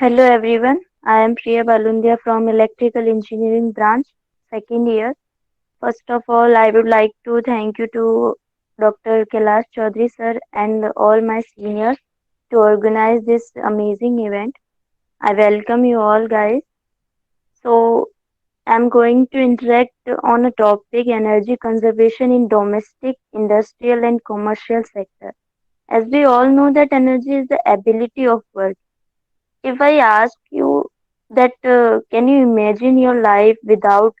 Hello everyone, I am Priya Balundia from Electrical Engineering branch, second year. First of all, I would like to thank you to Dr. Kailash Chaudhary sir and all my seniors to organize this amazing event. I welcome you all guys. So, I'm going to interact on a topic energy conservation in domestic, industrial and commercial sector. As we all know that energy is the ability of work. If I ask you that can you imagine your life without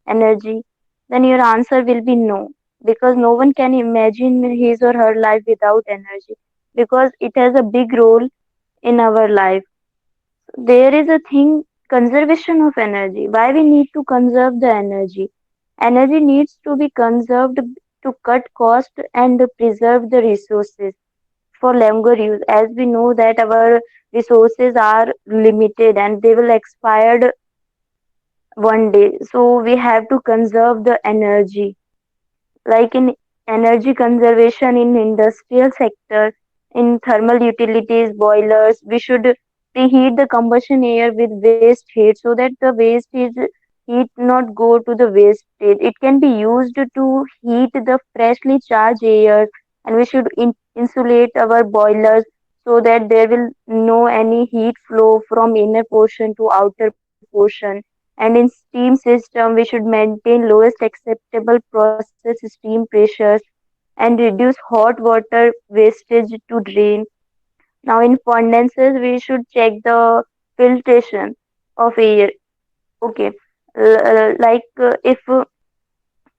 energy, then your answer will be no, because no one can imagine his or her life without energy, because it has a big role in our life. There is a thing, conservation of energy. Why we need to conserve the energy? Energy needs to be conserved to cut cost and preserve the resources for longer use, as we know that our resources are limited and they will expire one day, so we have to conserve the energy. Like in energy conservation in industrial sector, in thermal utilities, boilers, we should preheat the combustion air with waste heat so that the waste is heat not go to the waste state. It can be used to heat the freshly charged air, and we should insulate our boilers so that there will no any heat flow from inner portion to outer portion. And in steam system, we should maintain lowest acceptable process steam pressures and reduce hot water wastage to drain. Now in condenses, we should check the filtration of air. Okay, if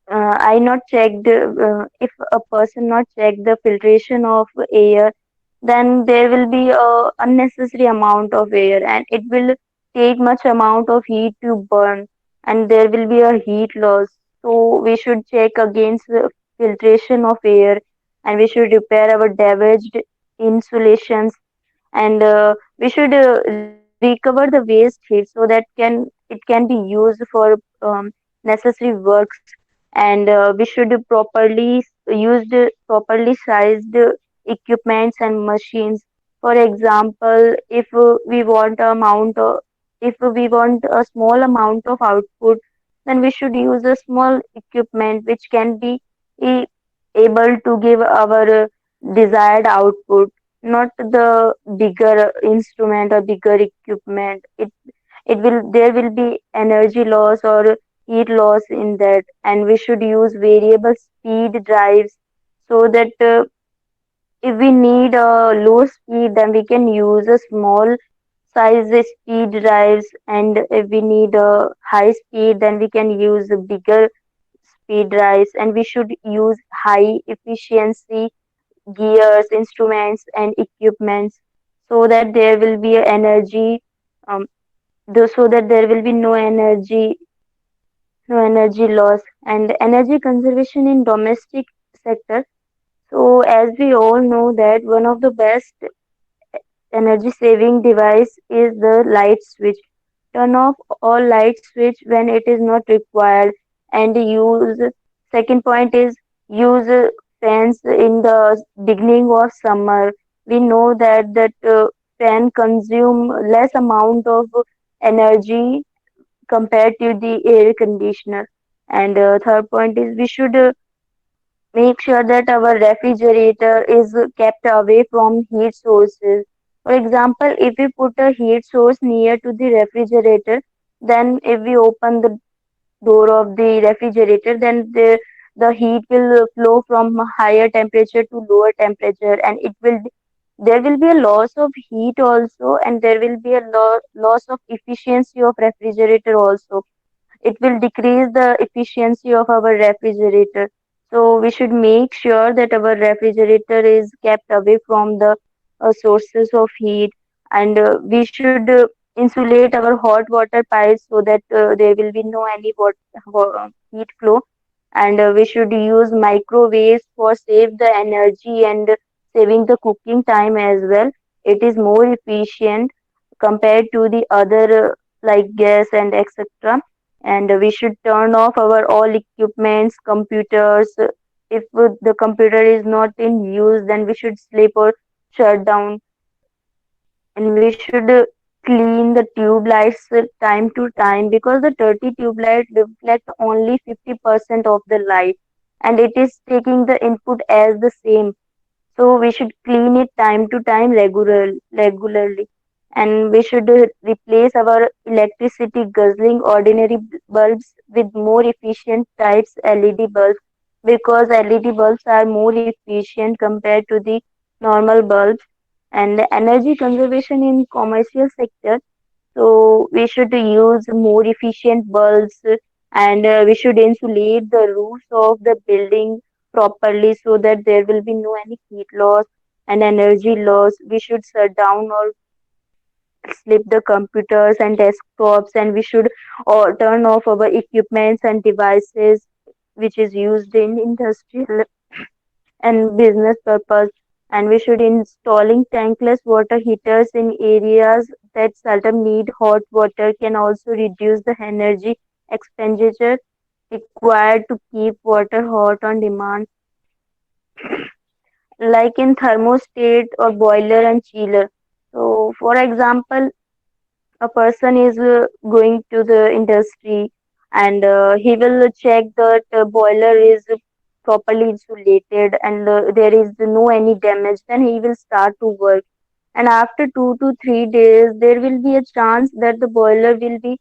I not checked, if a person not check the filtration of air, then there will be a unnecessary amount of air and it will take much amount of heat to burn, and there will be a heat loss. So we should check against the filtration of air, and we should repair our damaged insulations, and we should recover the waste heat so that it can be used for necessary works, and we should properly use the properly sized equipments and machines. For example, if we want a small amount of output, then we should use a small equipment which can be e- able to give our desired output, not the bigger instrument or bigger equipment. It will there will be energy loss or heat loss in that, and we should use variable speed drives so that if we need a low speed, then we can use a small size speed drives, and if we need a high speed, then we can use bigger speed drives, and we should use high efficiency gears, instruments, and equipments so that there will be energy, um, so that there will be no energy loss, and energy conservation in domestic sector. So as we all know that one of the best energy saving device is the light switch. Turn off all light switch when it is not required, and use second point is use fans in the beginning of summer. We know that fan consume less amount of energy compared to the air conditioner. And third point is we should make sure that our refrigerator is kept away from heat sources. For example, if we put a heat source near to the refrigerator, then if we open the door of the refrigerator, then the heat will flow from higher temperature to lower temperature, and there will be a loss of heat also, and there will be a loss of efficiency of refrigerator also. It will decrease the efficiency of our refrigerator. So we should make sure that our refrigerator is kept away from the sources of heat, and we should insulate our hot water pipes so that there will be no any heat flow, and we should use microwaves for save the energy and saving the cooking time as well. It is more efficient compared to the other like gas and etc. And we should turn off our all equipments, computers. If the computer is not in use, then we should sleep or shut down, and we should clean the tube lights time to time, because the dirty tube light reflect only 50% of the light, and it is taking the input as the same. So we should clean it time to time regularly. And we should replace our electricity guzzling ordinary bulbs with more efficient types LED bulbs, because LED bulbs are more efficient compared to the normal bulbs. And energy conservation in commercial sector, so we should use more efficient bulbs, and we should insulate the roofs of the building properly so that there will be no any heat loss and energy loss. We should shut down or sleep the computers and desktops, and we should turn off our equipments and devices which is used in industrial and business purpose. And we should installing tankless water heaters in areas that seldom need hot water can also reduce the energy expenditure required to keep water hot on demand, like in thermostat or boiler and chiller. So for example, a person is going to the industry, and he will check that boiler is properly insulated and there is no any damage, then he will start to work. And after 2 to 3 days there will be a chance that the boiler will be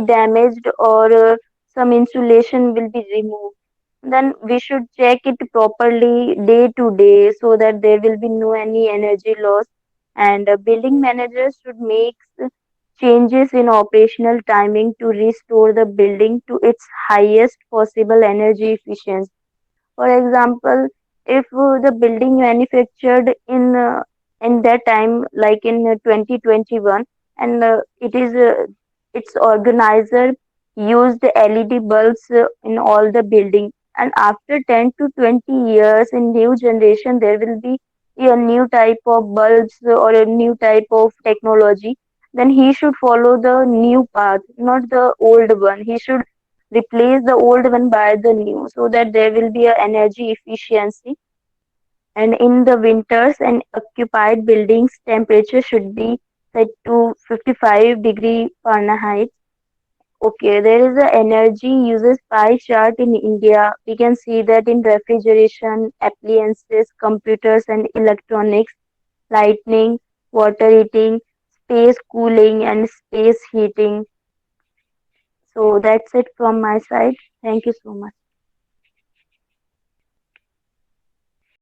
damaged, or some insulation will be removed. Then we should check it properly day to day so that there will be no any energy loss. And building managers should make changes in operational timing to restore the building to its highest possible energy efficiency. For example, if the building manufactured in that time, like in 2021, and it is its organizer used LED bulbs in all the building, and after 10 to 20 years in new generation there will be a new type of bulbs or a new type of technology, then he should follow the new path, not the old one. He should replace the old one by the new so that there will be a energy efficiency. And in the winters and occupied buildings temperature should be set to 55 degree Fahrenheit. Okay, there is a energy uses pie chart in India. We can see that in refrigeration, appliances, computers and electronics, lighting, water heating, space cooling and space heating. So that's it from my side. Thank you so much.